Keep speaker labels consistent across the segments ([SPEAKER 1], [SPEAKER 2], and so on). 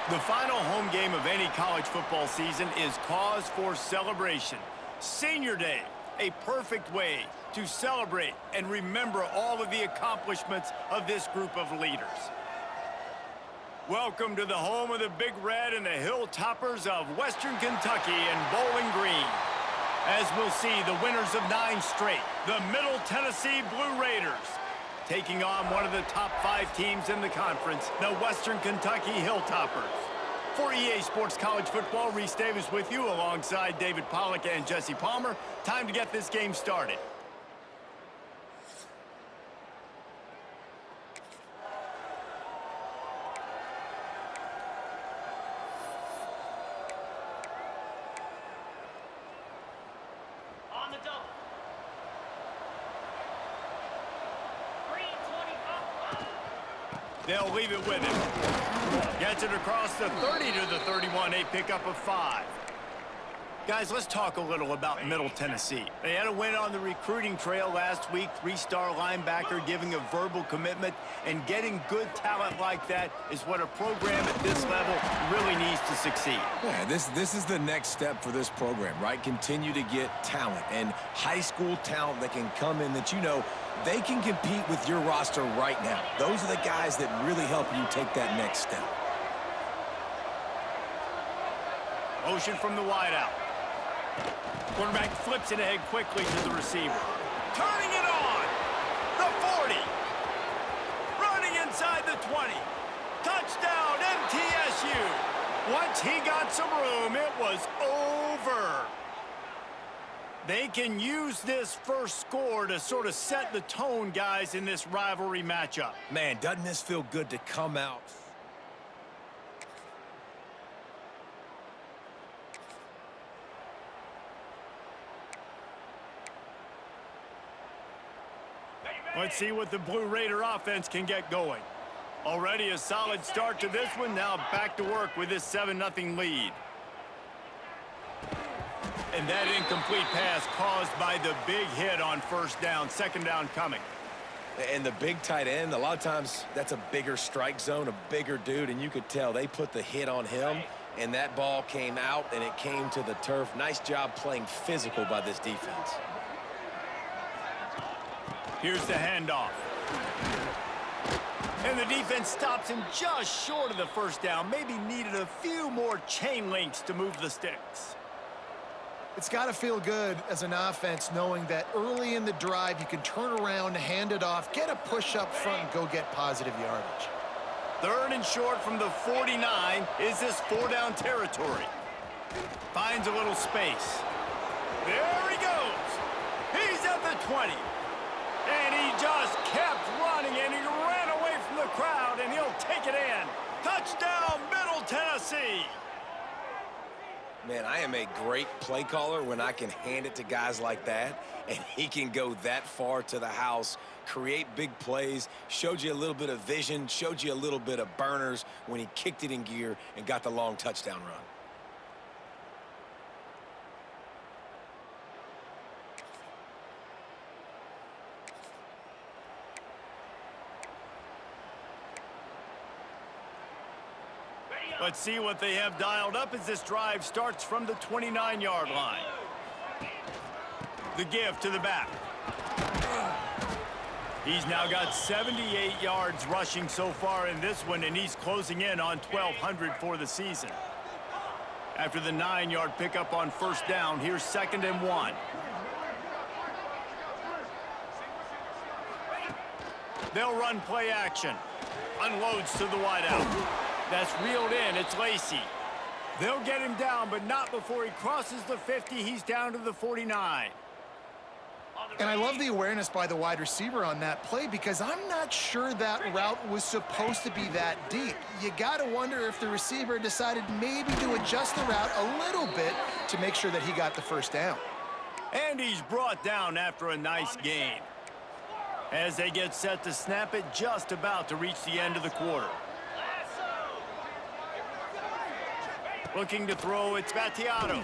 [SPEAKER 1] The final home game of any college football season is cause for celebration. Senior Day, a perfect way to celebrate and remember all of the accomplishments of this group of leaders. Welcome to the home of the Big Red and the Hilltoppers of Western Kentucky and Bowling Green. As we'll see, the winners of 9 straight, the Middle Tennessee Blue Raiders, taking on one of the top 5 teams in the conference, the Western Kentucky Hilltoppers. For EA Sports College Football, Reese Davis with you alongside David Pollack and Jesse Palmer. Time to get this game started. They'll leave it with him. Gets it across the 30 to the 31, a pickup of 5. Guys, let's talk a little about Middle Tennessee. They had a win on the recruiting trail last week, 3-star linebacker giving a verbal commitment, and getting good talent like that is what a program at this level really needs to succeed.
[SPEAKER 2] Yeah, this is the next step for this program, right? Continue to get talent and high school talent that can come in that they can compete with your roster right now. Those are the guys that really help you take that next step.
[SPEAKER 1] Motion from the wideout. Quarterback flips it ahead quickly to the receiver. Turning it on. The 40. Running inside the 20. Touchdown, MTSU. Once he got some room, it was over. They can use this first score to sort of set the tone, guys, in this rivalry matchup.
[SPEAKER 2] Man, doesn't this feel good to come out?
[SPEAKER 1] Let's see what the Blue Raider offense can get going. Already a solid start to this one. Now back to work with this 7-0 lead. And that incomplete pass caused by the big hit on first down. Second down coming.
[SPEAKER 2] And the big tight end, a lot of times that's a bigger strike zone, a bigger dude, and you could tell they put the hit on him, and that ball came out, and it came to the turf. Nice job playing physical by this defense.
[SPEAKER 1] Here's the handoff. And the defense stops him just short of the first down. Maybe needed a few more chain links to move the sticks.
[SPEAKER 3] It's got to feel good as an offense knowing that early in the drive you can turn around, hand it off, get a push up front, and go get positive yardage.
[SPEAKER 1] 3rd and short from the 49. Is this 4-down territory? Finds a little space. There he goes. He's at the 20. And he just kept running, and he ran away from the crowd, and he'll take it in. Touchdown, Middle Tennessee.
[SPEAKER 2] Man, I am a great play caller when I can hand it to guys like that, and he can go that far to the house, create big plays, showed you a little bit of vision, showed you a little bit of burners when he kicked it in gear and got the long touchdown run.
[SPEAKER 1] Let's see what they have dialed up as this drive starts from the 29-yard line. The give to the back. He's now got 78 yards rushing so far in this one, and he's closing in on 1,200 for the season. After the 9-yard pickup on first down, here's 2nd and 1. They'll run play action. Unloads to the wideout. That's reeled in. It's Lacey. They'll get him down, but not before he crosses the 50. He's down to the 49.
[SPEAKER 3] And I love the awareness by the wide receiver on that play because I'm not sure that route was supposed to be that deep. You got to wonder if the receiver decided maybe to adjust the route a little bit to make sure that he got the first down.
[SPEAKER 1] And he's brought down after a nice gain. As they get set to snap it, just about to reach the end of the quarter. Looking to throw, it's Battiato.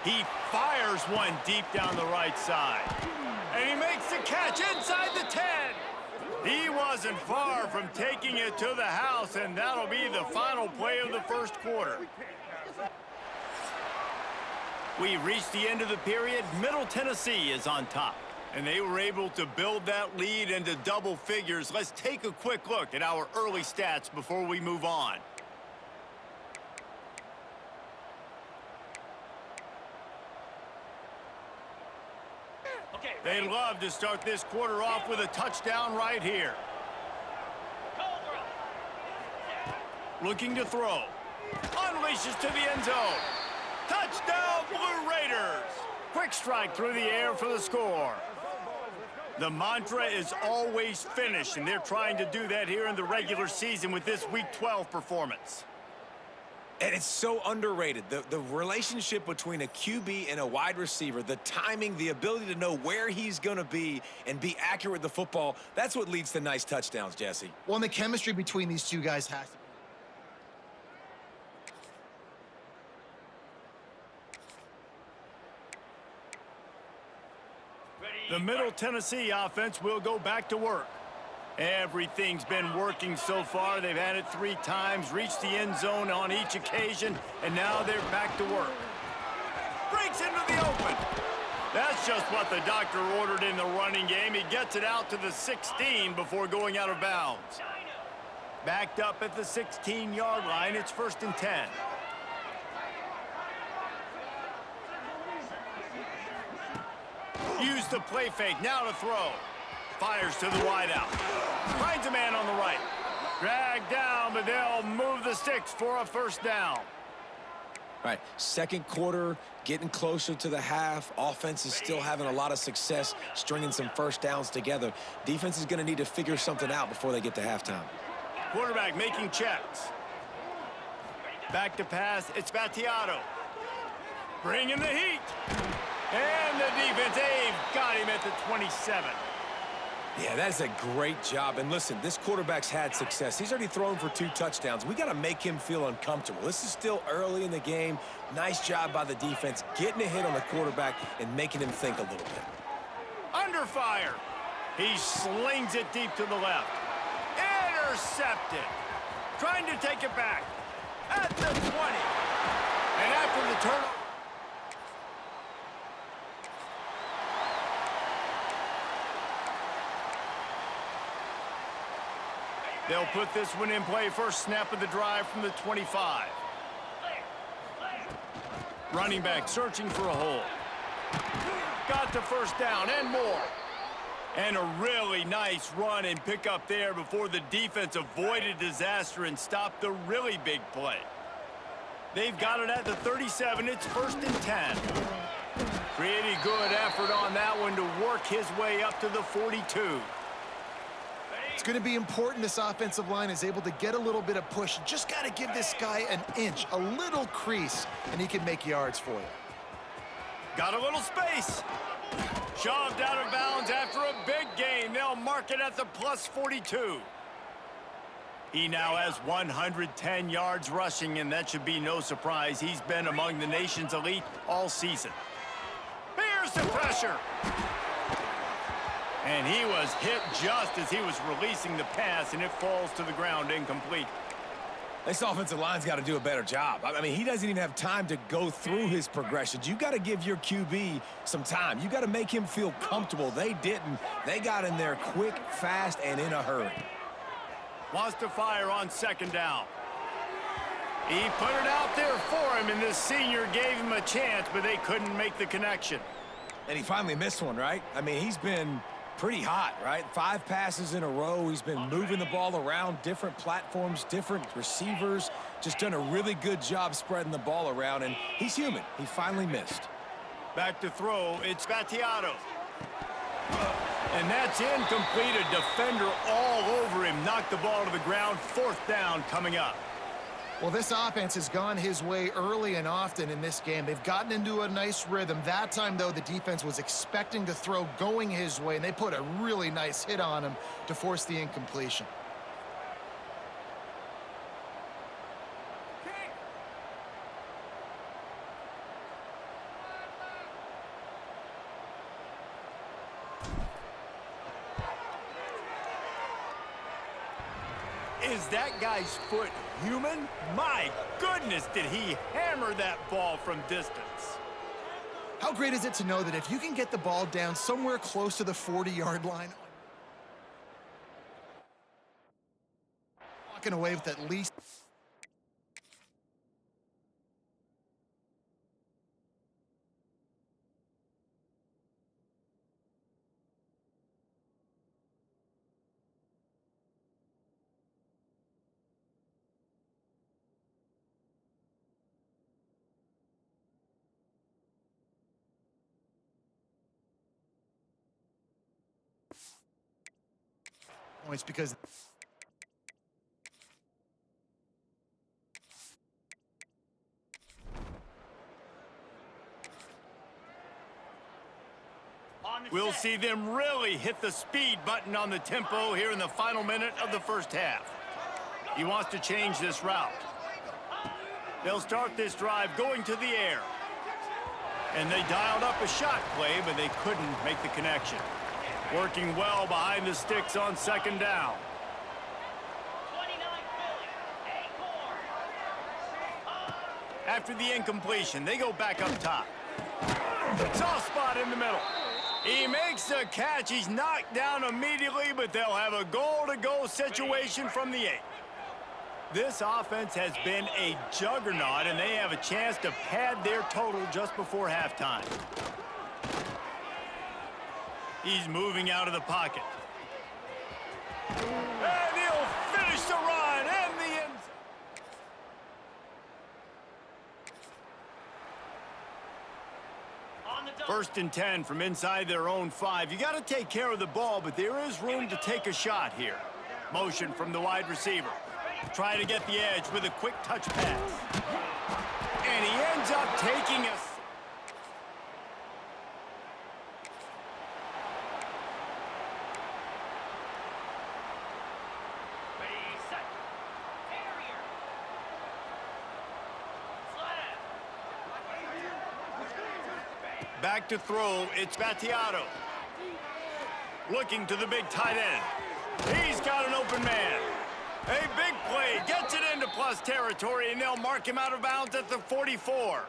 [SPEAKER 1] He fires one deep down the right side. And he makes the catch inside the 10. He wasn't far from taking it to the house, and that'll be the final play of the first quarter. We reached the end of the period. Middle Tennessee is on top, and they were able to build that lead into double figures. Let's take a quick look at our early stats before we move on. They'd love to start this quarter off with a touchdown right here. Looking to throw. Unleashes to the end zone. Touchdown, Blue Raiders! Quick strike through the air for the score. The mantra is always finish, and they're trying to do that here in the regular season with this Week 12 performance.
[SPEAKER 2] And it's so underrated. The relationship between a QB and a wide receiver, the timing, the ability to know where he's going to be and be accurate with the football, that's what leads to nice touchdowns, Jesse.
[SPEAKER 3] Well, and the chemistry between these two guys has to be.
[SPEAKER 1] The Middle Tennessee offense will go back to work. Everything's been working so far. They've had it 3 times, reached the end zone on each occasion, and now they're back to work. Breaks into the open. That's just what the doctor ordered in the running game. He gets it out to the 16 before going out of bounds. Backed up at the 16-yard line. It's 1st and 10. Use the play fake, now to throw. Fires to the wideout. Finds a man on the right. Dragged down, but they'll move the sticks for a 1st down.
[SPEAKER 2] All right, second quarter, getting closer to the half. Offense is still having a lot of success stringing some 1st downs together. Defense is going to need to figure something out before they get to halftime.
[SPEAKER 1] Quarterback making checks. Back to pass, it's Battiato. Bringing the heat. And the defense, they've got him at the 27.
[SPEAKER 2] Yeah, that's a great job. And listen, this quarterback's had success. He's already thrown for 2 touchdowns. We got to make him feel uncomfortable. This is still early in the game. Nice job by the defense, getting a hit on the quarterback and making him think a little bit.
[SPEAKER 1] Under fire. He slings it deep to the left. Intercepted. Trying to take it back. At the 20. And after the turnover. They'll put this one in play. First snap of the drive from the 25. Running back searching for a hole. Got the 1st down and more. And a really nice run and pick up there before the defense avoided disaster and stopped the really big play. They've got it at the 37. It's 1st and 10. Pretty good effort on that one to work his way up to the 42.
[SPEAKER 3] It's going to be important this offensive line is able to get a little bit of push. Just got to give this guy an inch, a little crease, and he can make yards for you.
[SPEAKER 1] Got a little space. Shoved out of bounds after a big gain. They'll mark it at the plus 42. He now has 110 yards rushing, and that should be no surprise. He's been among the nation's elite all season. Here's the pressure. And he was hit just as he was releasing the pass, and it falls to the ground incomplete.
[SPEAKER 2] This offensive line's got to do a better job. I mean, he doesn't even have time to go through his progressions. You got to give your QB some time. You got to make him feel comfortable. They didn't. They got in there quick, fast, and in a hurry.
[SPEAKER 1] Wants to fire on 2nd down. He put it out there for him, and this senior gave him a chance, but they couldn't make the connection.
[SPEAKER 2] And he finally missed one, right? I mean, he's been pretty hot, right? 5 passes in a row. He's been moving the ball around, different platforms, different receivers. Just done a really good job spreading the ball around, and he's human. He finally missed.
[SPEAKER 1] Back to throw, it's Battiato. And that's incomplete. A defender all over him. Knocked the ball to the ground. 4th down coming up.
[SPEAKER 3] Well, this offense has gone his way early and often in this game. They've gotten into a nice rhythm. That time, though, the defense was expecting to throw going his way, and they put a really nice hit on him to force the incompletion.
[SPEAKER 1] Is that guy's foot human? My goodness, did he hammer that ball from distance.
[SPEAKER 3] How great is it to know that if you can get the ball down somewhere close to the 40-yard line, walking away with at least... points because
[SPEAKER 1] we'll see them really hit the speed button on the tempo here in the final minute of the first half. He wants to change this route. They'll start this drive going to the air. And they dialed up a shot play, but they couldn't make the connection. Working well behind the sticks on second down. After the incompletion, they go back up top. Soft spot in the middle. He makes the catch. He's knocked down immediately, but they'll have a goal-to-go situation from the 8. This offense has been a juggernaut, and they have a chance to pad their total just before halftime. He's moving out of the pocket. And he'll finish the run and the end. First and 10 from inside their own 5. You got to take care of the ball, but there is room to take a shot here. Motion from the wide receiver. Try to get the edge with a quick touch pass. And he ends up taking a... Back to throw, it's Battiato. Looking to the big tight end. He's got an open man. A big play, gets it into plus territory, and they'll mark him out of bounds at the 44.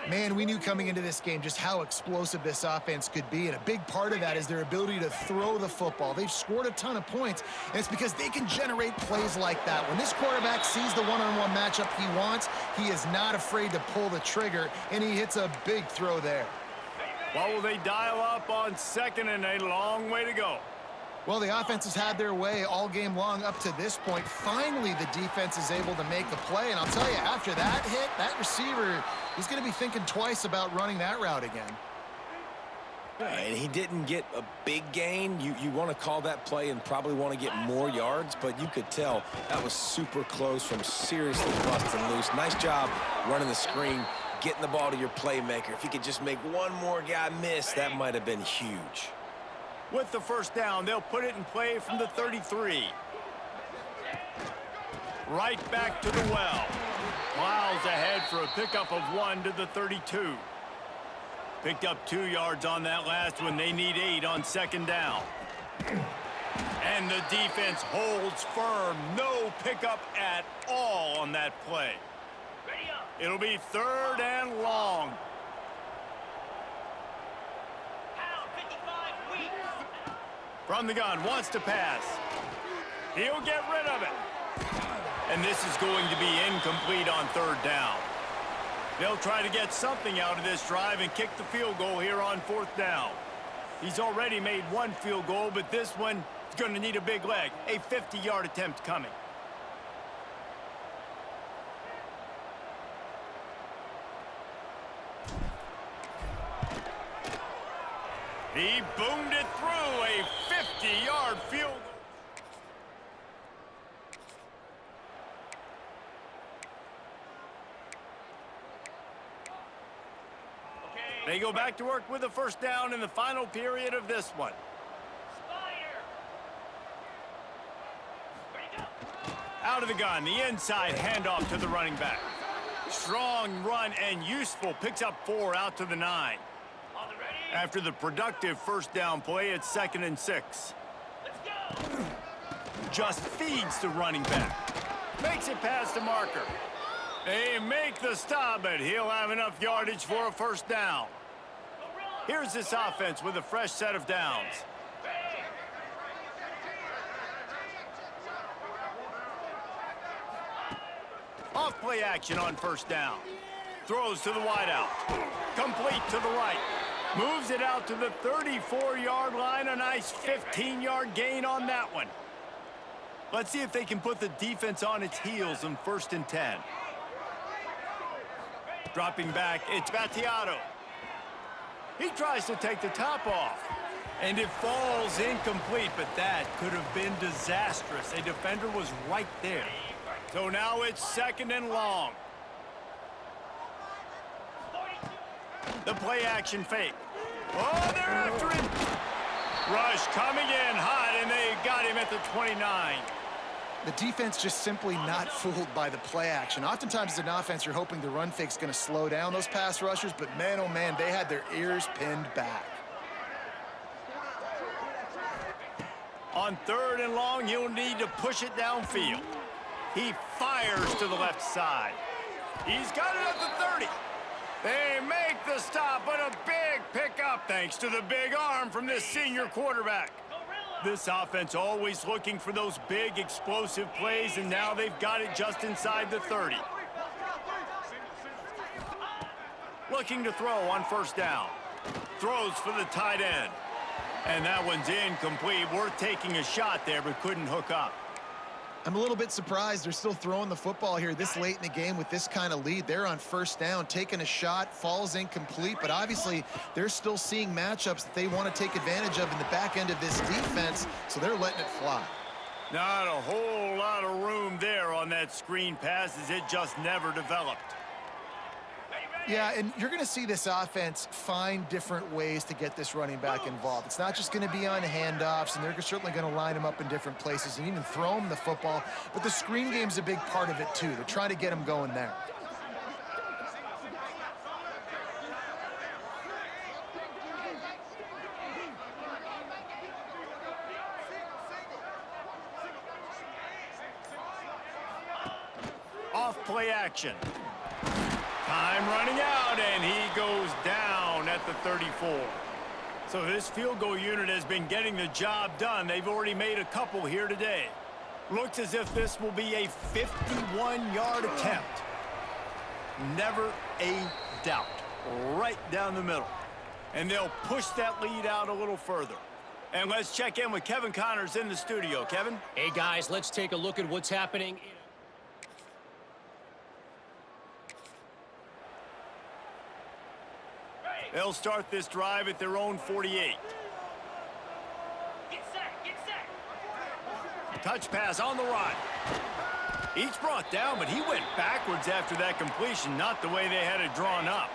[SPEAKER 3] Man, we knew coming into this game just how explosive this offense could be, and a big part of that is their ability to throw the football. They've scored a ton of points, and it's because they can generate plays like that. When this quarterback sees the one-on-one matchup he wants, he is not afraid to pull the trigger, and he hits a big throw there.
[SPEAKER 1] Well, will they dial up on second and a long way to go?
[SPEAKER 3] Well, the offense has had their way all game long up to this point. Finally, the defense is able to make a play, and I'll tell you, after that hit, that receiver is going to be thinking twice about running that route again.
[SPEAKER 2] And he didn't get a big gain. You want to call that play and probably want to get more yards, but you could tell that was super close from seriously busting loose. Nice job running the screen, getting the ball to your playmaker. If you could just make one more guy miss, that might have been huge.
[SPEAKER 1] With the first down, they'll put it in play from the 33. Right back to the well. Miles ahead for a pickup of 1 to the 32. Picked up 2 yards on that last one. They need 8 on second down. And the defense holds firm. No pickup at all on that play. It'll be 3rd and long. From the gun, wants to pass. He'll get rid of it. And this is going to be incomplete on 3rd down. They'll try to get something out of this drive and kick the field goal here on 4th down. He's already made 1 field goal, but this one is going to need a big leg. A 50-yard attempt coming. He boomed it through, a 50-yard field goal. They go back to work with a first down in the final period of this one. Out of the gun, the inside handoff to the running back. Strong run and useful, picks up 4 out to the 9. After the productive first down play, it's 2nd and 6. Just feeds the running back. Makes it past the marker. They make the stop, but he'll have enough yardage for a first down. Here's this offense with a fresh set of downs. Off play action on first down. Throws to the wideout. Complete to the right. Moves it out to the 34-yard line. A nice 15-yard gain on that one. Let's see if they can put the defense on its heels on 1st and 10. Dropping back, it's Battiato. He tries to take the top off. And it falls incomplete, but that could have been disastrous. A defender was right there. So now it's 2nd and long. The play action fake. Oh, they're after him. Rush coming in hot, and they got him at the 29.
[SPEAKER 3] The defense just simply not fooled by the play action. Oftentimes as an offense, you're hoping the run fake's going to slow down those pass rushers, but man, oh man, they had their ears pinned back.
[SPEAKER 1] On 3rd and long, he'll need to push it downfield. He fires to the left side. He's got it at the 30. They make the stop, but a big pickup thanks to the big arm from this senior quarterback. This offense always looking for those big explosive plays, and now they've got it just inside the 30. Looking to throw on first down. Throws for the tight end. And that one's incomplete. Worth taking a shot there, but couldn't hook up.
[SPEAKER 3] I'm a little bit surprised they're still throwing the football here this late in the game with this kind of lead. They're on first down, taking a shot, falls incomplete, but obviously they're still seeing matchups that they want to take advantage of in the back end of this defense, so they're letting it fly.
[SPEAKER 1] Not a whole lot of room there on that screen pass as it just never developed.
[SPEAKER 3] Yeah, and you're going to see this offense find different ways to get this running back involved. It's not just going to be on handoffs, and they're certainly going to line him up in different places and even throw him the football. But the screen game's a big part of it, too. They're trying to get him going there.
[SPEAKER 1] Off play action. Time running out, and he goes down at the 34. So this field goal unit has been getting the job done. They've already made a couple here today. Looks as if this will be a 51-yard attempt. Never a doubt. Right down the middle. And they'll push that lead out a little further. And let's check in with Kevin Connors in the studio. Kevin?
[SPEAKER 4] Hey, guys, let's take a look at what's happening.
[SPEAKER 1] They'll start this drive at their own 48.
[SPEAKER 4] Get set.
[SPEAKER 1] Touch pass on the run. Each brought down, but he went backwards after that completion, not the way they had it drawn up.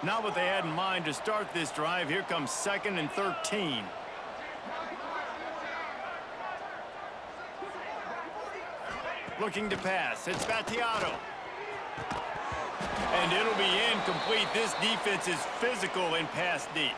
[SPEAKER 1] Not what they had in mind to start this drive. Here comes 2nd and 13. Looking to pass. It's Battiato. And it'll be incomplete. This defense is physical and pass deep.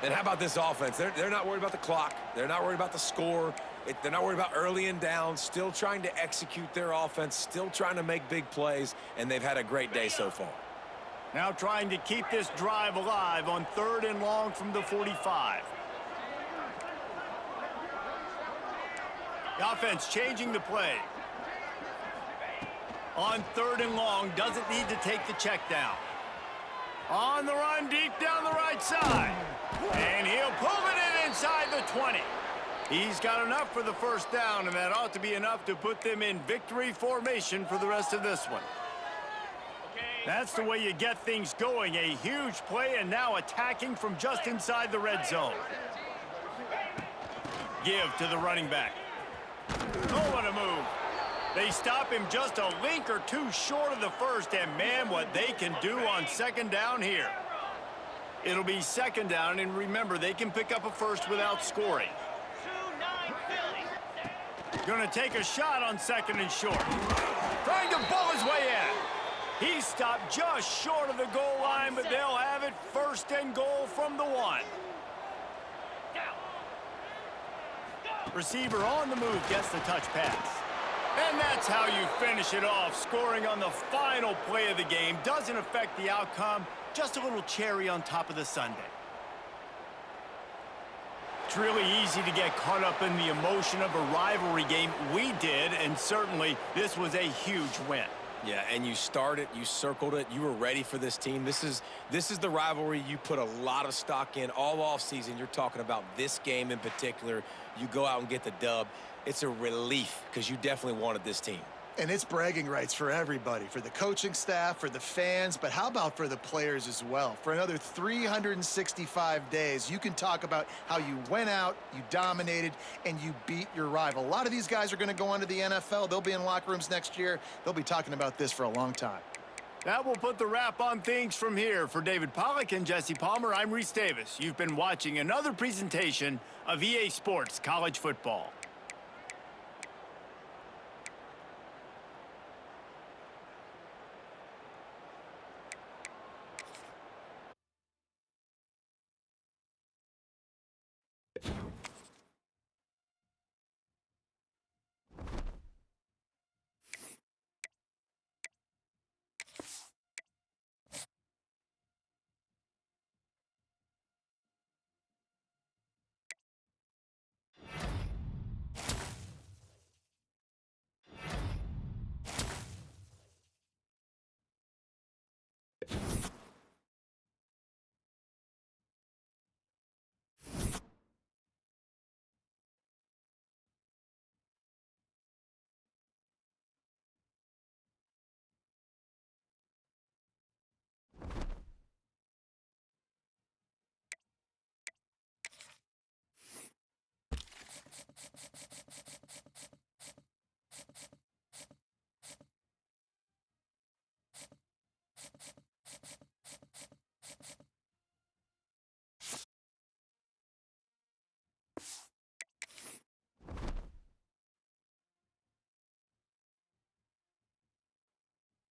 [SPEAKER 2] And how about this offense? They're not worried about the clock. They're not worried about the score. They're not worried about early and down. Still trying to execute their offense. Still trying to make big plays. And they've had a great day so far.
[SPEAKER 1] Now trying to keep this drive alive on 3rd and long from the 45. The offense changing the play. On 3rd and long, doesn't need to take the check down. On the run, deep down the right side. And he'll pull it in inside the 20. He's got enough for the first down, and that ought to be enough to put them in victory formation for the rest of this one. That's the way you get things going. A huge play, and now attacking from just inside the red zone. Give to the running back. Oh, what a move. They stop him just a link or two short of the first, and man, what they can do on 2nd down here. It'll be 2nd down, and remember, they can pick up a first without scoring. Gonna take a shot on 2nd and short. Trying to bull his way in. He stopped just short of the goal line, but they'll have it 1st and goal from the 1. Receiver on the move gets the touch pass. And that's how you finish it off. Scoring on the final play of the game doesn't affect the outcome. Just a little cherry on top of the sundae. It's really easy to get caught up in the emotion of a rivalry game. We did, and certainly this was a huge win.
[SPEAKER 2] Yeah, and you started, you circled it, you were ready for this team. This is the rivalry you put a lot of stock in all offseason. You're talking about this game in particular. You go out and get the dub. It's a relief because you definitely wanted this team.
[SPEAKER 3] And it's bragging rights for everybody, for the coaching staff, for the fans, but how about for the players as well? For another 365 days, you can talk about how you went out, you dominated, and you beat your rival. A lot of these guys are going to go on to the NFL. They'll be in locker rooms next year. They'll be talking about this for a long time.
[SPEAKER 1] That will put the wrap on things from here. For David Pollack and Jesse Palmer, I'm Reese Davis. You've been watching another presentation of EA Sports College Football.